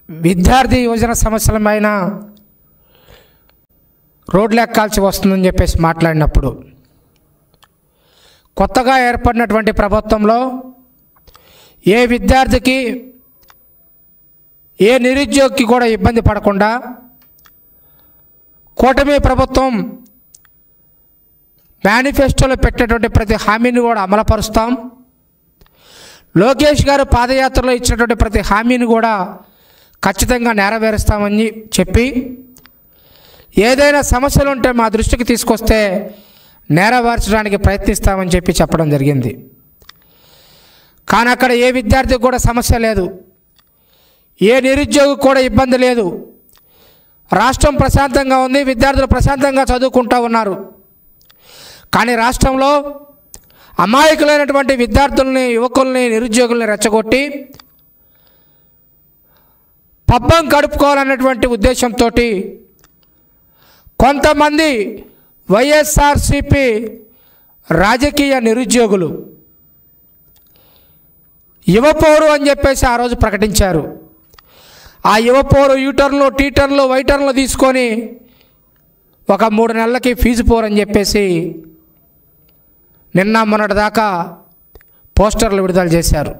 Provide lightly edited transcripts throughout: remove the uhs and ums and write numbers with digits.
విద్యార్థి యువజన సమస్యలపైన రోడ్లు ఎక్కాల్సి వస్తుందని చెప్పేసి మాట్లాడినప్పుడు కొత్తగా ఏర్పడినటువంటి ప్రభుత్వంలో ఏ విద్యార్థికి ఏ నిరుద్యోగికి కూడా ఇబ్బంది పడకుండా కూటమి ప్రభుత్వం మేనిఫెస్టోలో పెట్టినటువంటి ప్రతి హామీని కూడా అమలుపరుస్తాం. లోకేష్ గారు పాదయాత్రలో ఇచ్చినటువంటి ప్రతి హామీని కూడా ఖచ్చితంగా నెరవేరుస్తామని చెప్పి ఏదైనా సమస్యలు ఉంటే మా దృష్టికి తీసుకొస్తే నెరవేర్చడానికి ప్రయత్నిస్తామని చెప్పి చెప్పడం జరిగింది. కానీ అక్కడ ఏ విద్యార్థికి కూడా సమస్య లేదు, ఏ నిరుద్యోగికి కూడా ఇబ్బంది లేదు. రాష్ట్రం ప్రశాంతంగా ఉంది, విద్యార్థులు ప్రశాంతంగా చదువుకుంటూ ఉన్నారు. కానీ రాష్ట్రంలో అమాయకులైనటువంటి విద్యార్థుల్ని, యువకుల్ని, నిరుద్యోగుల్ని రెచ్చగొట్టి పబ్బం గడుపుకోవాలన్నటువంటి ఉద్దేశంతో కొంతమంది వైఎస్ఆర్సీపీ రాజకీయ నిరుద్యోగులు యువపోరు అని చెప్పేసి ఆ రోజు ప్రకటించారు. ఆ యువపోరు యూటర్న్లు, టీటర్న్లు, వైటర్న్లు తీసుకొని ఒక 3 నెలలకి ఫీజు పోరు అని చెప్పేసి నిన్న మొన్నటి దాకా పోస్టర్లు విడుదల చేశారు.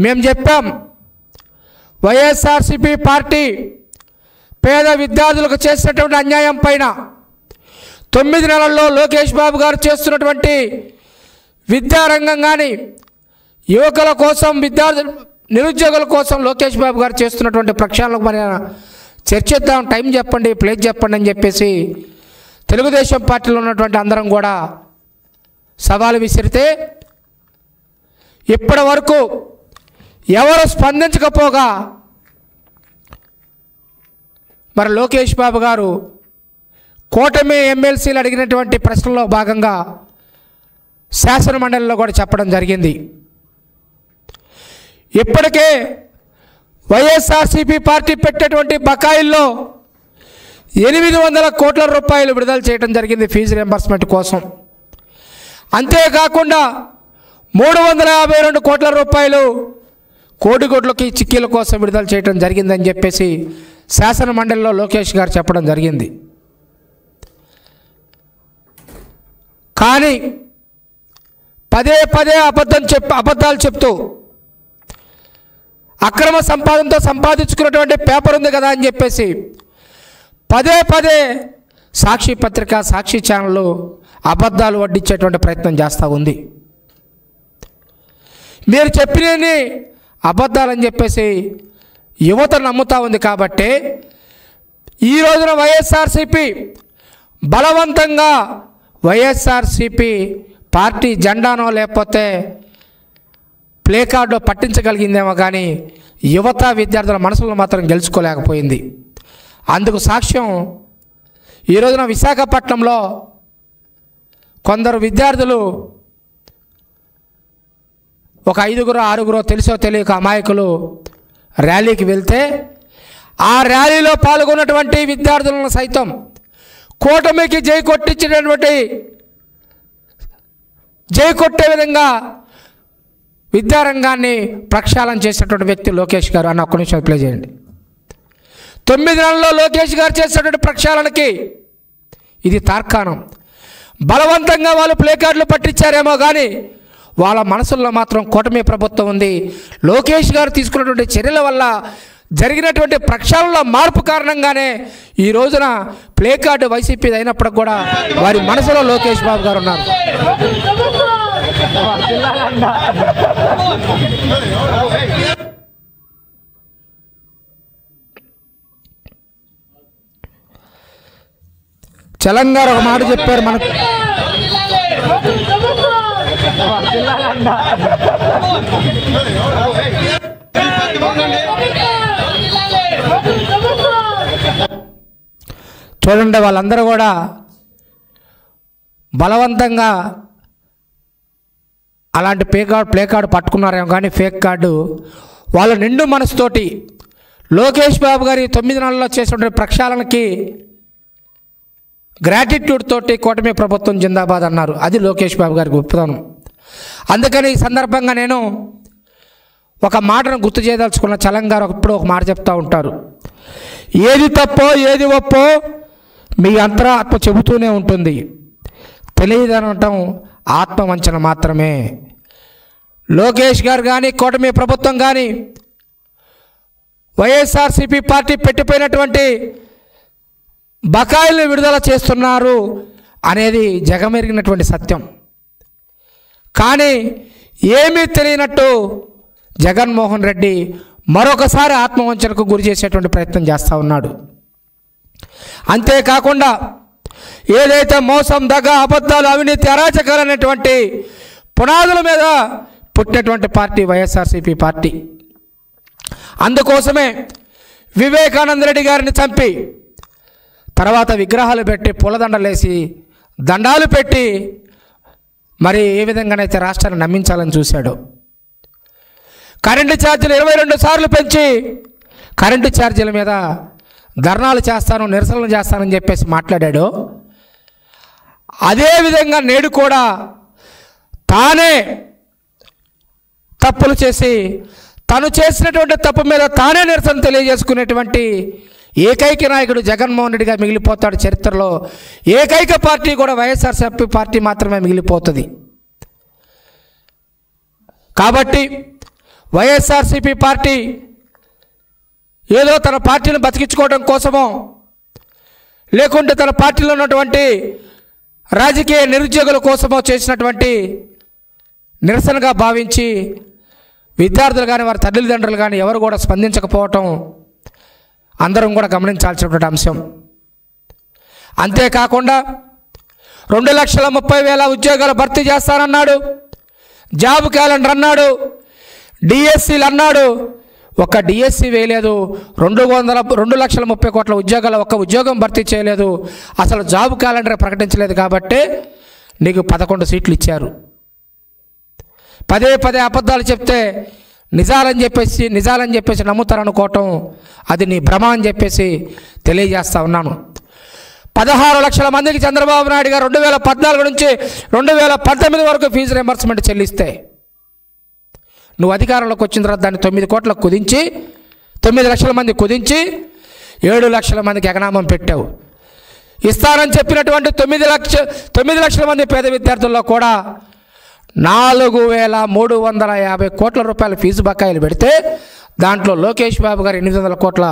మేము చెప్పాం, వైఎస్ఆర్సీపీ పార్టీ పేద విద్యార్థులకు చేసినటువంటి అన్యాయం పైన 9 నెలల్లో లోకేష్ బాబు గారు చేస్తున్నటువంటి విద్యారంగం కానీ, యువకుల కోసం, విద్యార్థులు, నిరుద్యోగుల కోసం లోకేష్ బాబు గారు చేస్తున్నటువంటి ప్రక్షాళనకు మరి చర్చిద్దాం, టైం చెప్పండి, ప్లేస్ చెప్పండి అని చెప్పేసి తెలుగుదేశం పార్టీలో ఉన్నటువంటి అందరం కూడా సవాలు విసిరితే ఇప్పటి వరకు ఎవరు స్పందించకపోగా మరి లోకేష్ బాబు గారు కూటమి ఎమ్మెల్సీలు అడిగినటువంటి ప్రశ్నలో భాగంగా శాసనమండలిలో కూడా చెప్పడం జరిగింది. ఇప్పటికే వైఎస్ఆర్సీపీ పార్టీ పెట్టేటువంటి బకాయిల్లో 800 కోట్ల రూపాయలు విడుదల చేయడం జరిగింది ఫీజు రియంబర్స్మెంట్ కోసం. అంతేకాకుండా 352 కోట్ల రూపాయలు కోడిగుడ్లకి, చిక్కీల కోసం విడుదల చేయడం జరిగిందని చెప్పేసి శాసన మండలిలో లోకేష్ గారు చెప్పడం జరిగింది. కానీ పదే అబద్ధాలు చెప్తూ అక్రమ సంపాదనతో సంపాదించుకున్నటువంటి పేపర్ ఉంది కదా అని చెప్పేసి పదే సాక్షి పత్రిక, సాక్షి ఛానళ్ళు అబద్ధాలు వడ్డించేటువంటి ప్రయత్నం చేస్తూ ఉంది. మీరు చెప్పినవి అబద్ధాలని చెప్పేసి యువత నమ్ముతూ ఉంది. కాబట్టి ఈ రోజున వైఎస్ఆర్సీపీ బలవంతంగా వైఎస్ఆర్సీపీ పార్టీ జెండానో లేకపోతే ప్లే కార్డు పట్టించగలిగిందేమో కానీ యువత, విద్యార్థుల మనసులను మాత్రం గెలుచుకోలేకపోయింది. అందుకు సాక్ష్యం ఈ రోజున విశాఖపట్నంలో కొందరు విద్యార్థులు, ఒక 5-6 తెలుసో తెలియక అమాయకులు ర్యాలీకి వెళ్తే ఆ ర్యాలీలో పాల్గొన్నటువంటి విద్యార్థులను సైతం కూటమికి జై కొట్టే విధంగా విద్యారంగాన్ని ప్రక్షాళన చేసినటువంటి వ్యక్తి లోకేష్ గారు. అన్న ఒక్క నిమిషం ప్లే చేయండి. 9 నెలల్లో లోకేష్ గారు చేసినటువంటి ప్రక్షాళనకి ఇది తార్కాణం. బలవంతంగా వాళ్ళు ప్లే కార్డులు పట్టించారేమో కానీ వాళ్ళ మనసుల్లో మాత్రం కూటమి ప్రభుత్వం ఉంది. లోకేష్ గారు తీసుకున్నటువంటి చర్యల వల్ల జరిగినటువంటి ప్రక్షాళనలో మార్పు కారణంగానే ఈ రోజున ప్లే కార్డు వైసీపీ అయినప్పుడు కూడా వారి మనసులో లోకేష్ బాబు గారు ఉన్నారు. తెలంగాణ ఒక మాట చెప్పారు మనకు, చూడండి, వాళ్ళందరూ కూడా బలవంతంగా అలాంటి ప్లే కార్డు పట్టుకున్నారేమో కానీ ఫేక్ కార్డు వాళ్ళ నిండు మనసుతోటి లోకేష్ బాబు గారి 9 నెలల్లో చేసినటువంటి ప్రక్షాళనకి గ్రాటిట్యూడ్ తోటి కూటమి ప్రభుత్వం జిందాబాద్ అన్నారు. అది లోకేష్ బాబు గారి గొప్పతనం. అందుకని ఈ సందర్భంగా నేను ఒక మాటను గుర్తు చేయదలుచుకున్న చలం గారు ఎప్పుడూ ఒక మాట చెప్తూ ఉంటారు, ఏది తప్పో ఏది ఒప్పో మీ అంతరాత్మ చెబుతూనే ఉంటుంది, తెలియదనటం ఆత్మవంచన మాత్రమే. లోకేష్ గారు కానీ కూటమి ప్రభుత్వం కానీ వైఎస్ఆర్సీపీ పార్టీ పెట్టిపోయినటువంటి బకాయిలను విడుదల చేస్తున్నారు అనేది జగమెరిగినటువంటి సత్యం. కానీ ఏమీ తెలియనట్టు జగన్మోహన్ రెడ్డి మరొకసారి ఆత్మవంచనకు గురి చేసేటువంటి ప్రయత్నం చేస్తూ ఉన్నాడు. అంతేకాకుండా ఏదైతే మోసం, దగ, అబద్ధాలు, అవినీతి, అరాచకాలు అనేటువంటి పునాదుల మీద పుట్టినటువంటి పార్టీ వైఎస్ఆర్సీపీ పార్టీ. అందుకోసమే వివేకానంద రెడ్డి గారిని చంపి తర్వాత విగ్రహాలు పెట్టి పూలదండలేసి దండాలు పెట్టి మరి ఏ విధంగానైతే రాష్ట్రాన్ని నమ్మించాలని చూశాడు. కరెంటు ఛార్జీలు 22 సార్లు పెంచి కరెంటు ఛార్జీల మీద ధర్నాలు చేస్తాను, నిరసనలు చేస్తానని చెప్పేసి మాట్లాడాడు. అదేవిధంగా నేడు కూడా తానే తప్పులు చేసి తను చేసినటువంటి తప్పు మీద తానే నిరసన తెలియజేసుకునేటువంటి ఏకైక నాయకుడు జగన్మోహన్ రెడ్డిగా మిగిలిపోతాడు. చరిత్రలో ఏకైక పార్టీ కూడా వైఎస్ఆర్సీపీ పార్టీ మాత్రమే మిగిలిపోతుంది. కాబట్టి వైఎస్ఆర్సీపీ పార్టీ ఏదో తన పార్టీని బతికించుకోవడం కోసమో లేకుంటే తన పార్టీలో ఉన్నటువంటి రాజకీయ నిరుద్యోగుల కోసమో చేసినటువంటి నిరసనగా భావించి విద్యార్థులు కానీ వారి తల్లిదండ్రులు కానీ ఎవరు కూడా స్పందించకపోవటం అందరం కూడా గమనించాల్సినటువంటి అంశం. అంతేకాకుండా 2,30,000 ఉద్యోగాలు భర్తీ చేస్తానన్నాడు, జాబ్ క్యాలెండర్ అన్నాడు, డిఎస్సీలు అన్నాడు. ఒక్క డిఎస్సీ వేయలేదు. 2,30,000 కోట్ల ఉద్యోగాలు ఒక్క ఉద్యోగం భర్తీ చేయలేదు. అసలు జాబ్ క్యాలెండర్ ప్రకటించలేదు. కాబట్టి నీకు 11 సీట్లు ఇచ్చారు. పదే పదే అబద్ధాలు చెప్తే నిజాలని చెప్పేసి నమ్ముతారనుకోవటం అది నీ భ్రమ అని చెప్పేసి తెలియజేస్తా ఉన్నాను. 16 లక్షల మందికి చంద్రబాబు నాయుడు గారు 2014 నుంచి 2019 వరకు ఫీజు రింబర్స్మెంట్ చెల్లిస్తే నువ్వు అధికారంలోకి వచ్చిన తర్వాత దాన్ని 9 కోట్లకు కుదించి 9 లక్షల మంది కుదించి 7 లక్షల మందికి ఎగనామం పెట్టావు. ఇస్తానని చెప్పినటువంటి 9 లక్షల మంది పేద విద్యార్థుల్లో కూడా 4,350 కోట్ల రూపాయల ఫీజు బకాయిలు పెడితే దాంట్లో లోకేష్ బాబు గారు 800 కోట్ల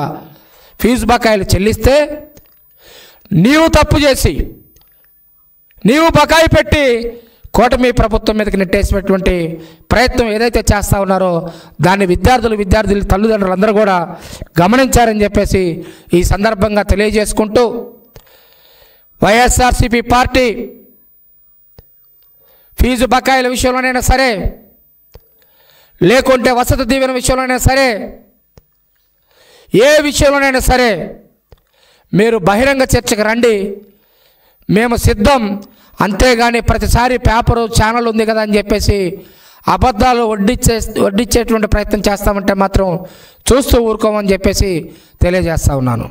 ఫీజు బకాయిలు చెల్లిస్తే నీవు తప్పు చేసి నీవు బకాయి పెట్టి కూటమి ప్రభుత్వం మీదకి నెట్టేసినటువంటి ప్రయత్నం ఏదైతే చేస్తూ ఉన్నారో దాన్ని విద్యార్థులు తల్లిదండ్రులు అందరూ కూడా గమనించారని చెప్పేసి ఈ సందర్భంగా తెలియజేసుకుంటూ వైఎస్ఆర్సీపీ పార్టీ ఫీజు బకాయిల విషయంలోనైనా సరే లేకుంటే వసతి దీవెన విషయంలోనైనా సరే ఏ విషయంలోనైనా సరే మీరు బహిరంగ చర్చకు రండి, మేము సిద్ధం. అంతేగాని ప్రతిసారి పేపరు ఛానల్ ఉంది కదా అని చెప్పేసి అబద్ధాలు వడ్డించేటువంటి ప్రయత్నం చేస్తామంటే మాత్రం చూస్తూ ఊరుకోమని చెప్పేసి తెలియజేస్తా ఉన్నాను.